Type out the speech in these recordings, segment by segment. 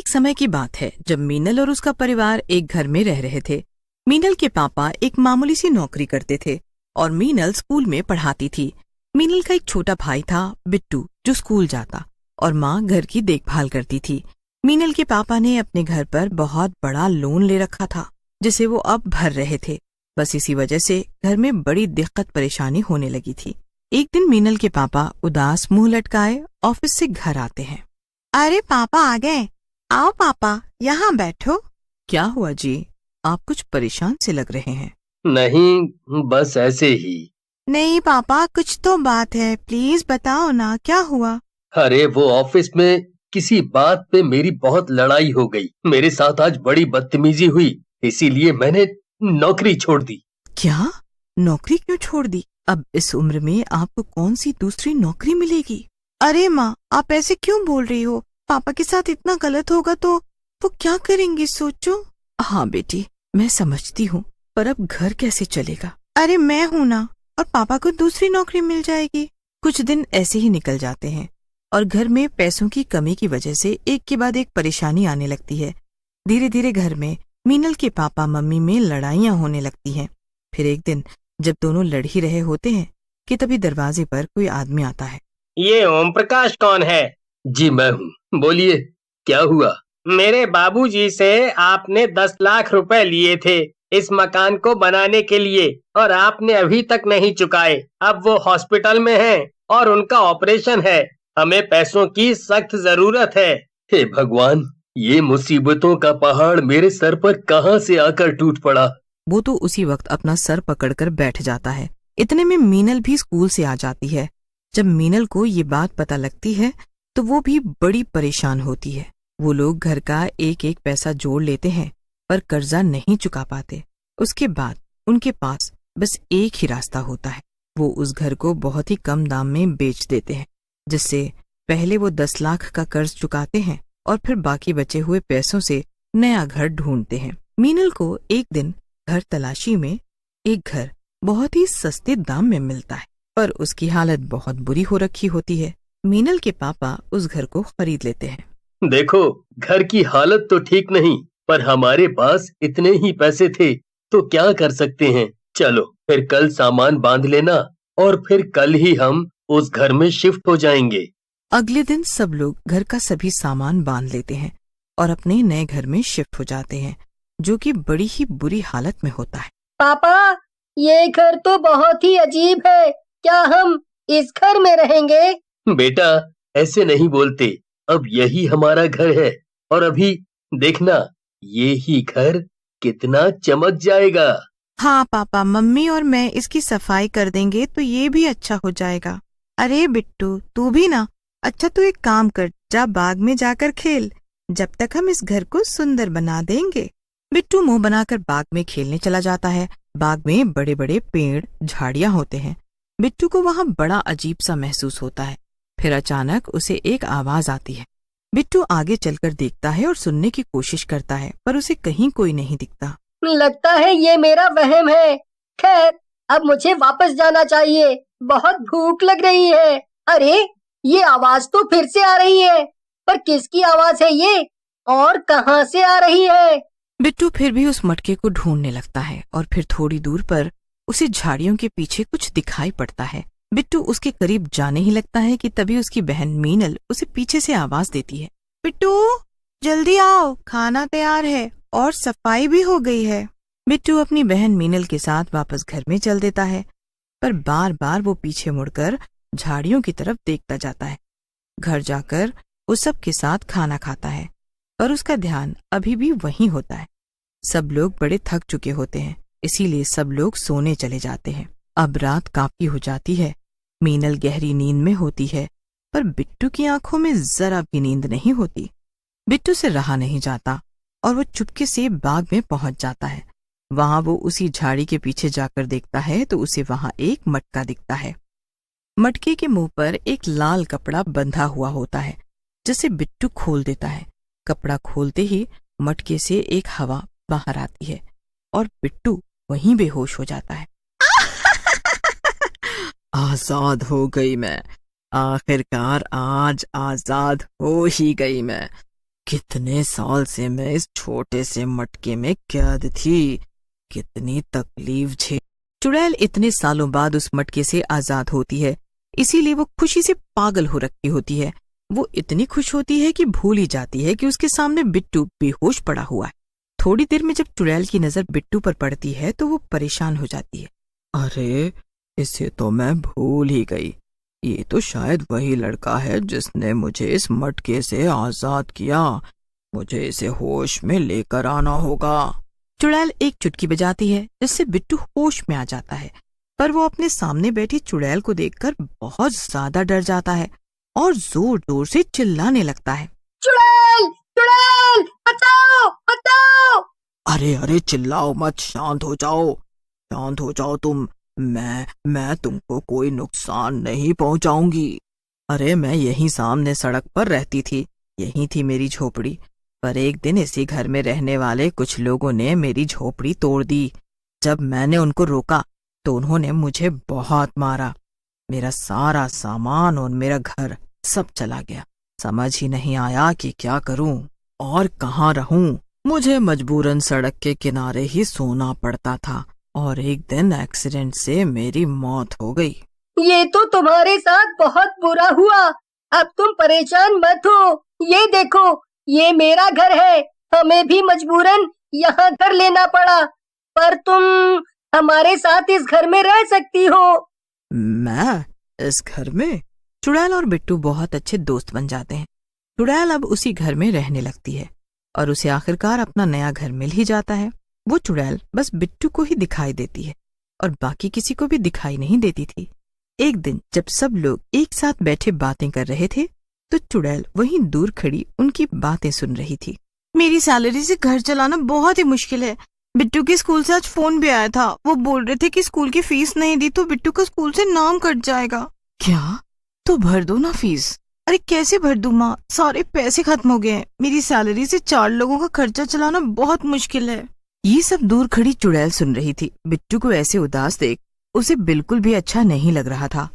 एक समय की बात है जब मीनल और उसका परिवार एक घर में रह रहे थे। मीनल के पापा एक मामूली सी नौकरी करते थे और मीनल स्कूल में पढ़ाती थी। मीनल का एक छोटा भाई था बिट्टू, जो स्कूल जाता, और माँ घर की देखभाल करती थी। मीनल के पापा ने अपने घर पर बहुत बड़ा लोन ले रखा था जिसे वो अब भर रहे थे। बस इसी वजह से घर में बड़ी दिक्कत परेशानी होने लगी थी। एक दिन मीनल के पापा उदास मुंह लटकाए ऑफिस से घर आते हैं। अरे पापा आ गए, आओ पापा यहाँ बैठो। क्या हुआ जी, आप कुछ परेशान से लग रहे हैं। नहीं, बस ऐसे ही। नहीं पापा, कुछ तो बात है, प्लीज बताओ ना, क्या हुआ। अरे वो ऑफिस में किसी बात पे मेरी बहुत लड़ाई हो गई। मेरे साथ आज बड़ी बदतमीजी हुई, इसीलिए मैंने नौकरी छोड़ दी। क्या, नौकरी क्यों छोड़ दी? अब इस उम्र में आपको कौन सी दूसरी नौकरी मिलेगी? अरे माँ, आप ऐसे क्यों बोल रही हो? पापा के साथ इतना गलत होगा तो वो क्या करेंगे, सोचो। हाँ बेटी, मैं समझती हूँ, पर अब घर कैसे चलेगा? अरे मैं हूँ ना, और पापा को दूसरी नौकरी मिल जाएगी। कुछ दिन ऐसे ही निकल जाते हैं और घर में पैसों की कमी की वजह से एक के बाद एक परेशानी आने लगती है। धीरे धीरे घर में मीनल के पापा मम्मी में लड़ाइयाँ होने लगती हैं। फिर एक दिन जब दोनों लड़ ही रहे होते हैं कि तभी दरवाजे पर कोई आदमी आता है। ये ओम प्रकाश कौन है? जी मैं हूँ, बोलिए क्या हुआ? मेरे बाबूजी से आपने 10 लाख रुपए लिए थे इस मकान को बनाने के लिए, और आपने अभी तक नहीं चुकाए। अब वो हॉस्पिटल में हैं और उनका ऑपरेशन है। हमें पैसों की सख्त जरूरत है। हे भगवान, ये मुसीबतों का पहाड़ मेरे सर पर कहाँ से आकर टूट पड़ा। वो तो उसी वक्त अपना सर पकड़कर बैठ जाता है। इतने में मीनल भी स्कूल से आ जाती है। जब मीनल को ये बात पता लगती है तो वो भी बड़ी परेशान होती है। वो लोग घर का एक एक पैसा जोड़ लेते हैं पर कर्जा नहीं चुका पाते। उसके बाद उनके पास बस एक ही रास्ता होता है, वो उस घर को बहुत ही कम दाम में बेच देते हैं, जिससे पहले वो 10 लाख का कर्ज चुकाते हैं और फिर बाकी बचे हुए पैसों से नया घर ढूंढते हैं। मीनल को एक दिन घर तलाशी में एक घर बहुत ही सस्ते दाम में मिलता है, पर उसकी हालत बहुत बुरी हो रखी होती है। मीनल के पापा उस घर को खरीद लेते हैं। देखो, घर की हालत तो ठीक नहीं, पर हमारे पास इतने ही पैसे थे तो क्या कर सकते हैं। चलो फिर कल सामान बांध लेना और फिर कल ही हम उस घर में शिफ्ट हो जाएंगे। अगले दिन सब लोग घर का सभी सामान बांध लेते हैं और अपने नए घर में शिफ्ट हो जाते हैं, जो कि बड़ी ही बुरी हालत में होता है। पापा, ये घर तो बहुत ही अजीब है, क्या हम इस घर में रहेंगे? बेटा, ऐसे नहीं बोलते, अब यही हमारा घर है और अभी देखना ये ही घर कितना चमक जाएगा। हाँ पापा, मम्मी और मैं इसकी सफाई कर देंगे तो ये भी अच्छा हो जाएगा। अरे बिट्टू, तू भी ना, अच्छा तू एक काम कर, जा बाग में जाकर खेल, जब तक हम इस घर को सुंदर बना देंगे। बिट्टू मुंह बनाकर बाग में खेलने चला जाता है। बाग में बड़े बड़े पेड़ झाड़ियां होते हैं। बिट्टू को वहां बड़ा अजीब सा महसूस होता है। फिर अचानक उसे एक आवाज आती है। बिट्टू आगे चलकर देखता है और सुनने की कोशिश करता है, पर उसे कहीं कोई नहीं दिखता। लगता है ये मेरा वहम है। खैर, अब मुझे वापस जाना चाहिए, बहुत भूख लग रही है। अरे, ये आवाज तो फिर से आ रही है, पर किसकी आवाज है ये और कहाँ से आ रही है? बिट्टू फिर भी उस मटके को ढूंढने लगता है और फिर थोड़ी दूर पर उसे झाड़ियों के पीछे कुछ दिखाई पड़ता है। बिट्टू उसके करीब जाने ही लगता है कि तभी उसकी बहन मीनल उसे पीछे से आवाज देती है। बिट्टू, जल्दी आओ, खाना तैयार है और सफाई भी हो गई है। बिट्टू अपनी बहन मीनल के साथ वापस घर में चल देता है, पर बार बार वो पीछे मुड़कर झाड़ियों की तरफ देखता जाता है। घर जाकर वो सबके साथ खाना खाता है, पर उसका ध्यान अभी भी वहीं होता है। सब लोग बड़े थक चुके होते हैं, इसीलिए सब लोग सोने चले जाते हैं। अब रात काफी हो जाती है। मीनल गहरी नींद में होती है, पर बिट्टू की आंखों में जरा भी नींद नहीं होती। बिट्टू से रहा नहीं जाता और वो चुपके से बाग में पहुंच जाता है। वहां वो उसी झाड़ी के पीछे जाकर देखता है तो उसे वहां एक मटका दिखता है। मटके के मुंह पर एक लाल कपड़ा बंधा हुआ होता है, जिसे बिट्टू खोल देता है। कपड़ा खोलते ही मटके से एक हवा बाहर आती है और बिट्टू वहीं बेहोश हो जाता है। आजाद हो गई मैं, आखिरकार आज आजाद हो ही गई मैं। कितने साल से मैं इस छोटे से मटके में कैद थी, कितनी तकलीफ झेल। चुड़ैल इतने सालों बाद उस मटके से आजाद होती है, इसीलिए वो खुशी से पागल हो रखी होती है। वो इतनी खुश होती है कि भूल ही जाती है कि उसके सामने बिट्टू बेहोश पड़ा हुआ है। थोड़ी देर में जब चुड़ैल की नजर बिट्टू पर पड़ती है तो वो परेशान हो जाती है। अरे, इसे तो मैं भूल ही गई। ये तो शायद वही लड़का है जिसने मुझे इस मटके से आजाद किया। मुझे इसे होश में लेकर आना होगा। चुड़ैल एक चुटकी बजाती है जिससे बिट्टू होश में आ जाता है, पर वो अपने सामने बैठी चुड़ैल को देखकर बहुत ज्यादा डर जाता है और जोर जोर से चिल्लाने लगता है। चुड़ैल, चुड़ैल, बचाओ, बचाओ। अरे अरे, चिल्लाओ मत, शांत हो जाओ, शांत हो जाओ तुम। मैं तुमको कोई नुकसान नहीं पहुंचाऊंगी। अरे, मैं यहीं सामने सड़क पर रहती थी, यहीं थी मेरी झोपड़ी। पर एक दिन इसी घर में रहने वाले कुछ लोगों ने मेरी झोपड़ी तोड़ दी। जब मैंने उनको रोका तो उन्होंने मुझे बहुत मारा। मेरा सारा सामान और मेरा घर सब चला गया। समझ ही नहीं आया कि क्या करूं और कहाँ रहूं। मुझे मजबूरन सड़क के किनारे ही सोना पड़ता था और एक दिन एक्सीडेंट से मेरी मौत हो गई। ये तो तुम्हारे साथ बहुत बुरा हुआ। अब तुम परेशान मत हो। ये देखो, ये मेरा घर है। हमें भी मजबूरन यहाँ घर लेना पड़ा, पर तुम हमारे साथ इस घर में रह सकती हो। मैं इस घर में? चुड़ैल और बिट्टू बहुत अच्छे दोस्त बन जाते हैं। चुड़ैल अब उसी घर में रहने लगती है और उसे आखिरकार अपना नया घर मिल ही जाता है। वो चुड़ैल बस बिट्टू को ही दिखाई देती है और बाकी किसी को भी दिखाई नहीं देती थी। एक दिन जब सब लोग एक साथ बैठे बातें कर रहे थे तो चुड़ैल वहीं दूर खड़ी उनकी बातें सुन रही थी। मेरी सैलरी से घर चलाना बहुत ही मुश्किल है। बिट्टू के स्कूल से आज फोन भी आया था। वो बोल रहे थे कि स्कूल की फीस नहीं दी तो बिट्टू का स्कूल से नाम कट जाएगा। क्या? तो भर दो ना फीस। अरे कैसे भर दूं माँ, सारे पैसे खत्म हो गए हैं। मेरी सैलरी से 4 लोगों का खर्चा चलाना बहुत मुश्किल है। ये सब दूर खड़ी चुड़ैल सुन रही थी। बिट्टू को ऐसे उदास देख उसे बिल्कुल भी अच्छा नहीं लग रहा था।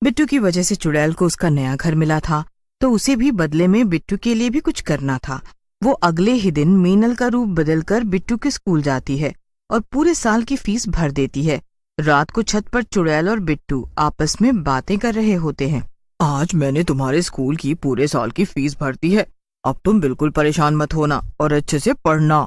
बिट्टू की वजह से चुड़ैल को उसका नया घर मिला था, तो उसे भी बदले में बिट्टू के लिए भी कुछ करना था। वो अगले ही दिन मीनल का रूप बदलकर बिट्टू के स्कूल जाती है और पूरे साल की फीस भर देती है। रात को छत पर चुड़ैल और बिट्टू आपस में बातें कर रहे होते हैं। आज मैंने तुम्हारे स्कूल की पूरे साल की फीस भर दी है। अब तुम बिल्कुल परेशान मत होना और अच्छे से पढ़ना।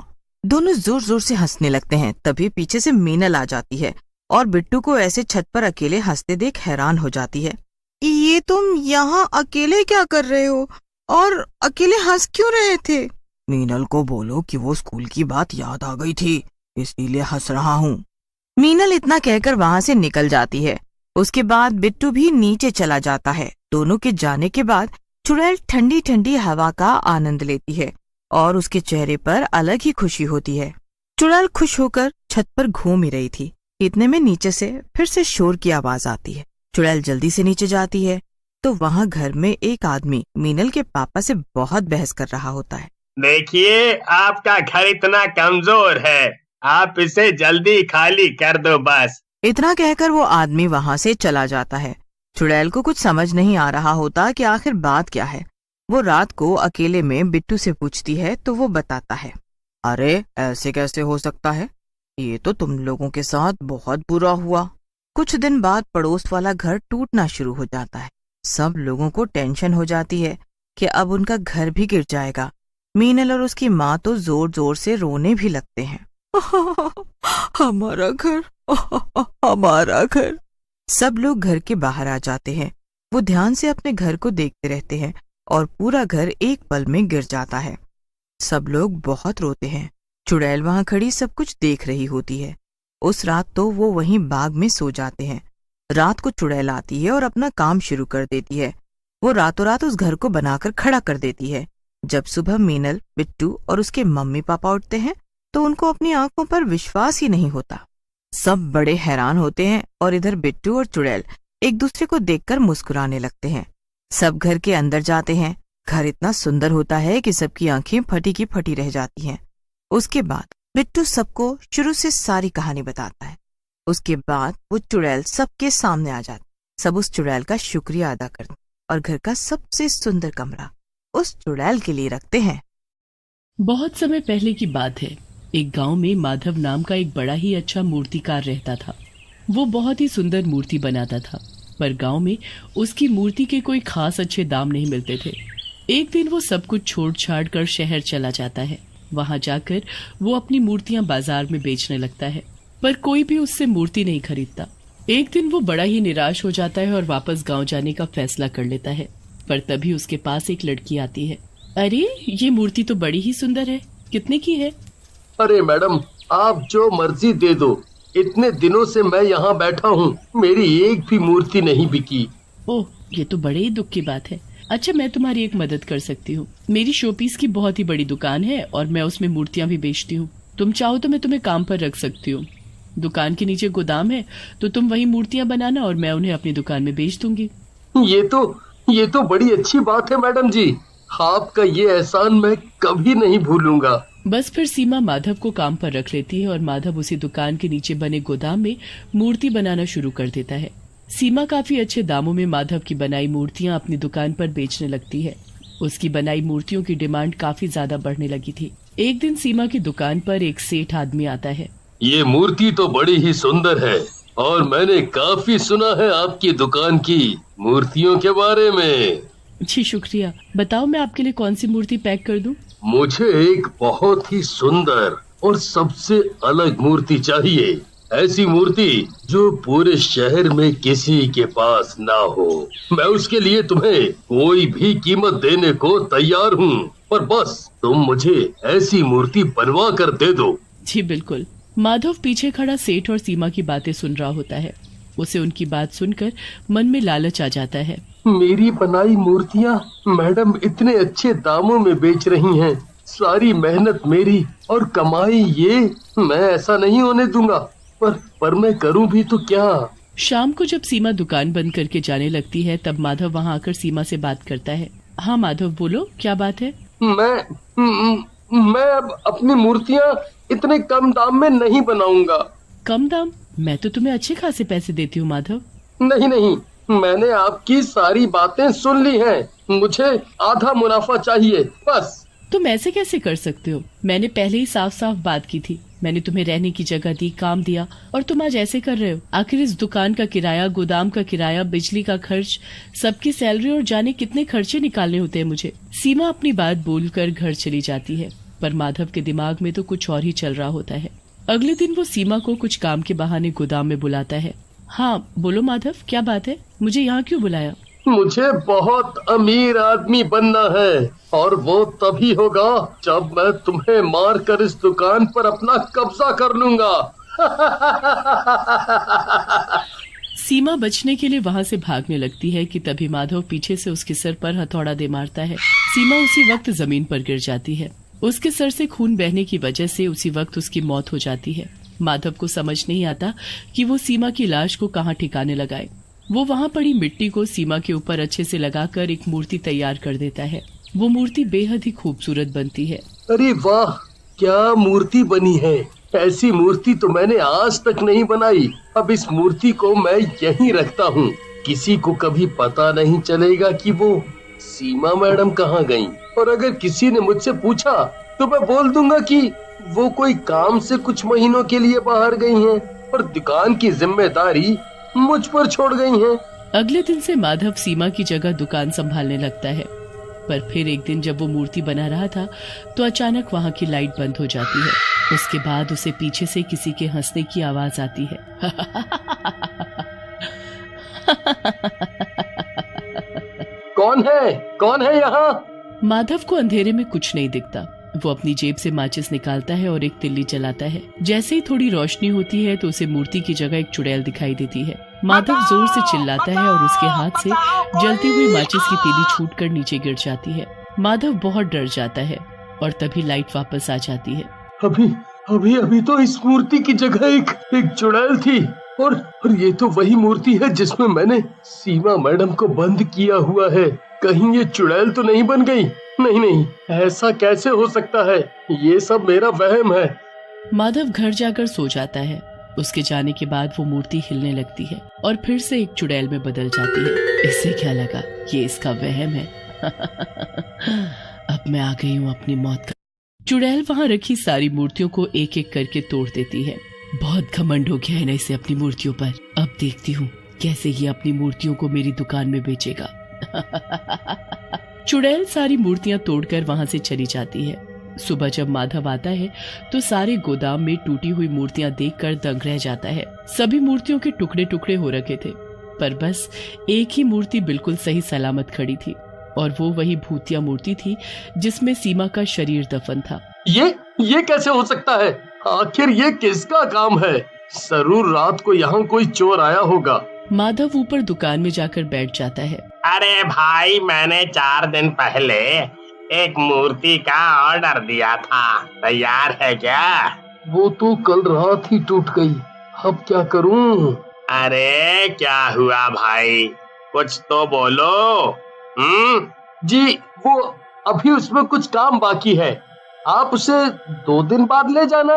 दोनों जोर जोर से हंसने लगते हैं। तभी पीछे से मीनल आ जाती है और बिट्टू को ऐसे छत पर अकेले हंसते देख हैरान हो जाती है। ये तुम यहाँ अकेले क्या कर रहे हो और अकेले हंस क्यों रहे थे? मीनल को बोलो कि वो स्कूल की बात याद आ गई थी, इसीलिए हंस रहा हूँ। मीनल इतना कहकर वहाँ से निकल जाती है। उसके बाद बिट्टू भी नीचे चला जाता है। दोनों के जाने के बाद चुड़ैल ठंडी ठंडी हवा का आनंद लेती है और उसके चेहरे पर अलग ही खुशी होती है। चुड़ैल खुश होकर छत पर घूम ही रही थी। इतने में नीचे से फिर से शोर की आवाज आती है। चुड़ैल जल्दी से नीचे जाती है तो वहाँ घर में एक आदमी मीनल के पापा से बहुत बहस कर रहा होता है। देखिए, आपका घर इतना कमजोर है, आप इसे जल्दी खाली कर दो बस। इतना कहकर वो आदमी वहाँ से चला जाता है। चुड़ैल को कुछ समझ नहीं आ रहा होता कि आखिर बात क्या है। वो रात को अकेले में बिट्टू से पूछती है तो वो बताता है। अरे ऐसे कैसे हो सकता है? ये तो तुम लोगों के साथ बहुत बुरा हुआ। कुछ दिन बाद पड़ोस वाला घर टूटना शुरू हो जाता है। सब लोगों को टेंशन हो जाती है कि अब उनका घर भी गिर जाएगा। मीनल और उसकी माँ तो जोर जोर से रोने भी लगते हैं। हमारा घर, हमारा घर। सब लोग घर के बाहर आ जाते हैं। वो ध्यान से अपने घर को देखते रहते हैं और पूरा घर एक पल में गिर जाता है। सब लोग बहुत रोते हैं। चुड़ैल वहाँ खड़ी सब कुछ देख रही होती है। उस रात तो वो वहीं बाग में सो जाते हैं। रात को चुड़ैल आती है और अपना काम शुरू कर देती है। वो रातों रात उस घर को बनाकर खड़ा कर देती है। जब सुबह मीनल, बिट्टू और उसके मम्मी पापा उठते हैं तो उनको अपनी आंखों पर विश्वास ही नहीं होता। सब बड़े हैरान होते हैं और इधर बिट्टू और चुड़ैल एक दूसरे को देखकर मुस्कुराने लगते हैं। सब घर के अंदर जाते हैं। घर इतना सुंदर होता है कि सबकी आंखें फटी की फटी रह जाती हैं। उसके बाद बिट्टू सबको शुरू से सारी कहानी बताता है। उसके बाद वो चुड़ैल सबके सामने आ जाती। सब उस चुड़ैल का शुक्रिया अदा करते और घर का सबसे सुंदर कमरा उस चुड़ैल के लिए रखते हैं। बहुत समय पहले की बात है। एक गांव में माधव नाम का एक बड़ा ही अच्छा मूर्तिकार रहता था। वो बहुत ही सुंदर मूर्ति बनाता था, पर गांव में उसकी मूर्ति के कोई खास अच्छे दाम नहीं मिलते थे। एक दिन वो सब कुछ छोड़ छाड़ कर शहर चला जाता है। वहां जाकर वो अपनी मूर्तियां बाजार में बेचने लगता है, पर कोई भी उससे मूर्ति नहीं खरीदता। एक दिन वो बड़ा ही निराश हो जाता है और वापस गांव जाने का फैसला कर लेता है। पर तभी उसके पास एक लड़की आती है। अरे, ये मूर्ति तो बड़ी ही सुंदर है, कितने की है? अरे मैडम, आप जो मर्जी दे दो, इतने दिनों से मैं यहाँ बैठा हूँ, मेरी एक भी मूर्ति नहीं बिकी। ओह, ये तो बड़े ही दुख की बात है। अच्छा, मैं तुम्हारी एक मदद कर सकती हूँ। मेरी शोपीस की बहुत ही बड़ी दुकान है और मैं उसमें मूर्तियाँ भी बेचती हूँ। तुम चाहो तो मैं तुम्हें काम पर रख सकती हूँ। दुकान के नीचे गोदाम है, तो तुम वही मूर्तियाँ बनाना और मैं उन्हें अपनी दुकान में बेच दूंगी। ये तो बड़ी अच्छी बात है मैडम जी, आपका ये एहसान मैं कभी नहीं भूलूंगा। बस फिर सीमा माधव को काम पर रख लेती है और माधव उसी दुकान के नीचे बने गोदाम में मूर्ति बनाना शुरू कर देता है। सीमा काफी अच्छे दामों में माधव की बनाई मूर्तियां अपनी दुकान पर बेचने लगती है। उसकी बनाई मूर्तियों की डिमांड काफी ज्यादा बढ़ने लगी थी। एक दिन सीमा की दुकान पर एक सेठ आदमी आता है। ये मूर्ति तो बड़ी ही सुंदर है और मैंने काफी सुना है आपकी दुकान की मूर्तियों के बारे में। जी शुक्रिया, बताओ मैं आपके लिए कौन सी मूर्ति पैक कर दूं? मुझे एक बहुत ही सुंदर और सबसे अलग मूर्ति चाहिए। ऐसी मूर्ति जो पूरे शहर में किसी के पास ना हो। मैं उसके लिए तुम्हें कोई भी कीमत देने को तैयार हूँ, पर बस तुम मुझे ऐसी मूर्ति बनवा कर दे दो। जी बिल्कुल। माधव पीछे खड़ा सेठ और सीमा की बातें सुन रहा होता है। उसे उनकी बात सुनकर मन में लालच आ जाता है। मेरी बनाई मूर्तियाँ मैडम इतने अच्छे दामों में बेच रही हैं। सारी मेहनत मेरी और कमाई ये, मैं ऐसा नहीं होने दूंगा। पर मैं करूं भी तो क्या? शाम को जब सीमा दुकान बंद करके जाने लगती है, तब माधव वहाँ आकर सीमा से बात करता है। हाँ माधव, बोलो क्या बात है? मैं अब अपनी मूर्तियाँ इतने कम दाम में नहीं बनाऊंगा। कम दाम? मैं तो तुम्हें अच्छे खासे पैसे देती हूँ माधव। नहीं, मैंने आपकी सारी बातें सुन ली हैं। मुझे आधा मुनाफा चाहिए बस। तुम ऐसे कैसे कर सकते हो? मैंने पहले ही साफ साफ बात की थी। मैंने तुम्हें रहने की जगह दी, काम दिया, और तुम आज ऐसे कर रहे हो। आखिर इस दुकान का किराया, गोदाम का किराया, बिजली का खर्च, सबकी सैलरी और जाने कितने खर्चे निकालने होते हैं मुझे। सीमा अपनी बात बोलकर घर चली जाती है, पर माधव के दिमाग में तो कुछ और ही चल रहा होता है। अगले दिन वो सीमा को कुछ काम के बहाने गोदाम में बुलाता है। हाँ बोलो माधव, क्या बात है? मुझे यहाँ क्यों बुलाया? मुझे बहुत अमीर आदमी बनना है और वो तभी होगा जब मैं तुम्हें मार कर इस दुकान पर अपना कब्जा कर लूंगा। सीमा बचने के लिए वहाँ से भागने लगती है कि तभी माधव पीछे से उसके सर पर हथौड़ा दे मारता है। सीमा उसी वक्त जमीन पर गिर जाती है। उसके सर से खून बहने की वजह से उसी वक्त उसकी मौत हो जाती है। माधव को समझ नहीं आता कि वो सीमा की लाश को कहाँ ठिकाने लगाए। वो वहाँ पड़ी मिट्टी को सीमा के ऊपर अच्छे से लगाकर एक मूर्ति तैयार कर देता है। वो मूर्ति बेहद ही खूबसूरत बनती है। अरे वाह, क्या मूर्ति बनी है! ऐसी मूर्ति तो मैंने आज तक नहीं बनाई। अब इस मूर्ति को मैं यहीं रखता हूँ। किसी को कभी पता नहीं चलेगा कि वो सीमा मैडम कहाँ गईं। और अगर किसी ने मुझसे पूछा तो मैं बोल दूंगा कि वो कोई काम से कुछ महीनों के लिए बाहर गई हैं और दुकान की जिम्मेदारी मुझ पर छोड़ गई हैं। अगले दिन से माधव सीमा की जगह दुकान संभालने लगता है। पर फिर एक दिन जब वो मूर्ति बना रहा था तो अचानक वहाँ की लाइट बंद हो जाती है। उसके बाद उसे पीछे से किसी के हंसने की आवाज आती है। कौन है यहाँ? माधव को अंधेरे में कुछ नहीं दिखता। वो अपनी जेब से माचिस निकालता है और एक तिल्ली जलाता है। जैसे ही थोड़ी रोशनी होती है तो उसे मूर्ति की जगह एक चुड़ैल दिखाई देती है। माधव जोर से चिल्लाता है और उसके हाथ से जलती हुई माचिस की तीली छूटकर नीचे गिर जाती है। माधव बहुत डर जाता है और तभी लाइट वापस आ जाती है। अभी तो इस मूर्ति की जगह एक चुड़ैल थी और ये तो वही मूर्ति है जिसमें मैंने सीमा मैडम को बंद किया हुआ है। कहीं ये चुड़ैल तो नहीं बन गई? नहीं, ऐसा कैसे हो सकता है? ये सब मेरा वहम है। माधव घर जाकर सो जाता है। उसके जाने के बाद वो मूर्ति हिलने लगती है और फिर से एक चुड़ैल में बदल जाती है। इससे क्या लगा, ये इसका वहम है। अब मैं आ गई हूँ अपनी मौत का चुड़ैल वहाँ रखी सारी मूर्तियों को एक एक करके तोड़ देती है। बहुत घमंड हो गया है ना इसे अपनी मूर्तियों पर। अब देखती हूँ कैसे ये अपनी मूर्तियों को मेरी दुकान में बेचेगा। चुड़ैल सारी मूर्तियां तोड़कर वहाँ से चली जाती है। सुबह जब माधव आता है तो सारे गोदाम में टूटी हुई मूर्तियां देखकर दंग रह जाता है। सभी मूर्तियों के टुकड़े टुकड़े हो रखे थे, पर बस एक ही मूर्ति बिल्कुल सही सलामत खड़ी थी, और वो वही भूतिया मूर्ति थी जिसमें सीमा का शरीर दफन था। ये कैसे हो सकता है? आखिर ये किसका काम है? जरूर रात को यहाँ कोई चोर आया होगा। माधव ऊपर दुकान में जाकर बैठ जाता है। अरे भाई, मैंने 4 दिन पहले एक मूर्ति का ऑर्डर दिया था, तैयार है क्या? वो तो कल रात ही टूट गई, अब क्या करूं? अरे क्या हुआ भाई, कुछ तो बोलो। जी, वो अभी उसमें कुछ काम बाकी है, आप उसे 2 दिन बाद ले जाना।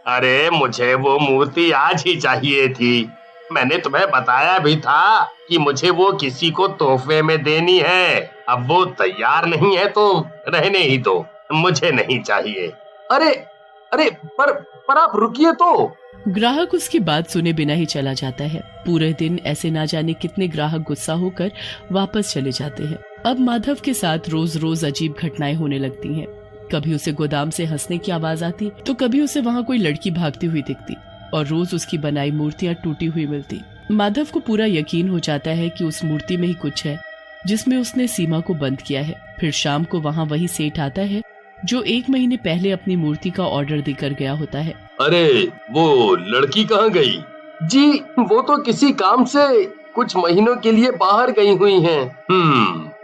अरे मुझे वो मूर्ति आज ही चाहिए थी। मैंने तुम्हें बताया भी था कि मुझे वो किसी को तोहफे में देनी है। अब वो तैयार नहीं है तो रहने ही दो, मुझे नहीं चाहिए। अरे पर आप रुकिए तो। ग्राहक उसकी बात सुने बिना ही चला जाता है। पूरे दिन ऐसे ना जाने कितने ग्राहक गुस्सा होकर वापस चले जाते हैं। अब माधव के साथ रोज रोज अजीब घटनाएं होने लगती हैं। कभी उसे गोदाम से हंसने की आवाज आती, तो कभी उसे वहाँ कोई लड़की भागती हुई दिखती, और रोज उसकी बनाई मूर्तियां टूटी हुई मिलती। माधव को पूरा यकीन हो जाता है कि उस मूर्ति में ही कुछ है जिसमें उसने सीमा को बंद किया है। फिर शाम को वहाँ वही सेठ आता है जो 1 महीने पहले अपनी मूर्ति का ऑर्डर देकर गया होता है। अरे वो लड़की कहाँ गई? जी, वो तो किसी काम से कुछ महीनों के लिए बाहर गई हुई हैं।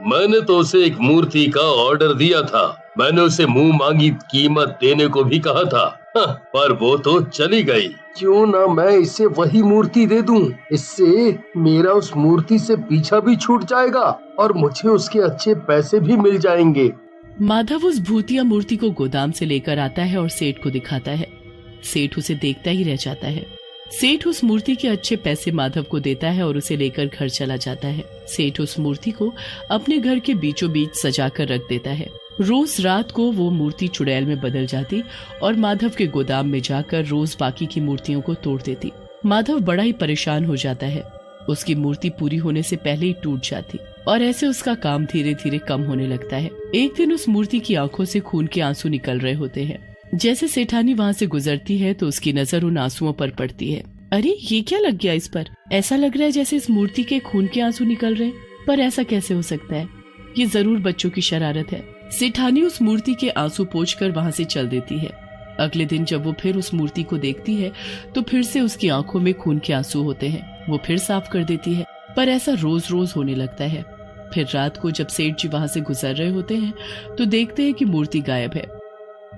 मैंने तो उसे एक मूर्ति का ऑर्डर दिया था। मैंने उसे मुंह मांगी कीमत देने को भी कहा था, पर वो तो चली गई। क्यों ना मैं इसे वही मूर्ति दे दूं? इससे मेरा उस मूर्ति से पीछा भी छूट जाएगा और मुझे उसके अच्छे पैसे भी मिल जाएंगे। माधव उस भूतिया मूर्ति को गोदाम से लेकर आता है और सेठ को दिखाता है। सेठ उसे देखता ही रह जाता है। सेठ उस मूर्ति के अच्छे पैसे माधव को देता है और उसे लेकर घर चला जाता है। सेठ उस मूर्ति को अपने घर के बीचों बीच सजा कर रख देता है। रोज रात को वो मूर्ति चुड़ैल में बदल जाती और माधव के गोदाम में जाकर रोज बाकी की मूर्तियों को तोड़ देती। माधव बड़ा ही परेशान हो जाता है। उसकी मूर्ति पूरी होने से पहले ही टूट जाती और ऐसे उसका काम धीरे धीरे कम होने लगता है। एक दिन उस मूर्ति की आंखों से खून के आंसू निकल रहे होते हैं। जैसे सेठानी वहाँ से गुजरती है तो उसकी नजर उन आंसुओं पर पड़ती है। अरे ये क्या लग गया इस पर? ऐसा लग रहा है जैसे इस मूर्ति के खून के आंसू निकल रहे, पर ऐसा कैसे हो सकता है? ये जरूर बच्चों की शरारत है। सेठानी उस मूर्ति के आंसू पोंछकर वहाँ से चल देती है। अगले दिन जब वो फिर उस मूर्ति को देखती है तो फिर से उसकी आंखों में खून के आंसू होते हैं। वो फिर साफ कर देती है, पर ऐसा रोज रोज होने लगता है। फिर रात को जब सेठ जी वहाँ से गुजर रहे होते हैं तो देखते हैं कि मूर्ति गायब है।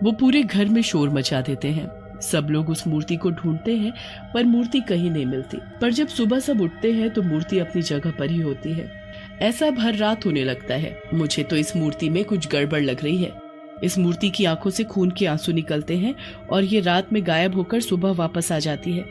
वो पूरे घर में शोर मचा देते हैं। सब लोग उस मूर्ति को ढूंढते हैं पर मूर्ति कहीं नहीं मिलती। पर जब सुबह सब उठते हैं तो मूर्ति अपनी जगह पर ही होती है। ऐसा हर रात होने लगता है। मुझे तो इस मूर्ति में कुछ गड़बड़ लग रही है। इस मूर्ति की आंखों से खून के आंसू निकलते हैं और ये रात में गायब होकर सुबह वापस आ जाती है।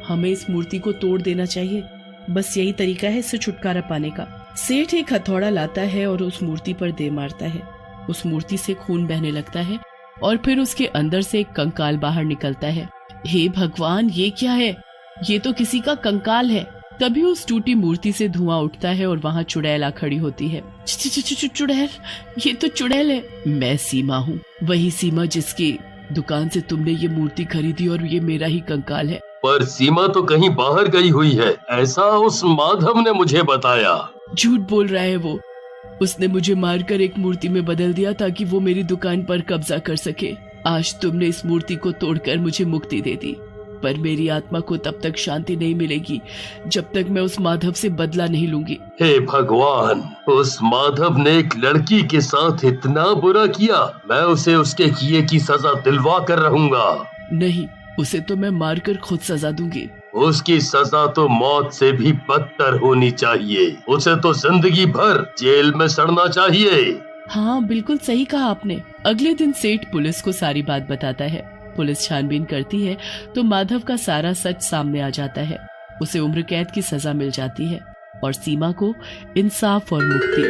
हमें इस मूर्ति को तोड़ देना चाहिए, बस यही तरीका है इससे छुटकारा पाने का। सेठ एक हथौड़ा लाता है और उस मूर्ति पर दे मारता है। उस मूर्ति से खून बहने लगता है और फिर उसके अंदर से एक कंकाल बाहर निकलता है। हे भगवान, ये क्या है? ये तो किसी का कंकाल है। तभी उस टूटी मूर्ति से धुआं उठता है और वहाँ चुड़ैल आ खड़ी होती है। चुड़ैल, ये तो चुड़ैल है। मैं सीमा हूँ, वही सीमा जिसकी दुकान से तुमने ये मूर्ति खरीदी और ये मेरा ही कंकाल है। पर सीमा तो कहीं बाहर गई हुई है, ऐसा उस माधव ने मुझे बताया। झूठ बोल रहा है वो। उसने मुझे मारकर एक मूर्ति में बदल दिया ताकि वो मेरी दुकान पर कब्जा कर सके। आज तुमने इस मूर्ति को तोड़कर मुझे मुक्ति दे दी, पर मेरी आत्मा को तब तक शांति नहीं मिलेगी जब तक मैं उस माधव से बदला नहीं लूंगी। हे भगवान, उस माधव ने एक लड़की के साथ इतना बुरा किया। मैं उसे उसके किए की सजा दिलवा कर रहूंगा। नहीं, उसे तो मैं मारकर खुद सजा दूंगी। उसकी सजा तो मौत से भी बदतर होनी चाहिए। उसे तो जिंदगी भर जेल में सड़ना चाहिए। हाँ, बिल्कुल सही कहा आपने। अगले दिन सेठ पुलिस को सारी बात बताता है। पुलिस छानबीन करती है तो माधव का सारा सच सामने आ जाता है। उसे उम्र कैद की सजा मिल जाती है और सीमा को इंसाफ और मुक्ति।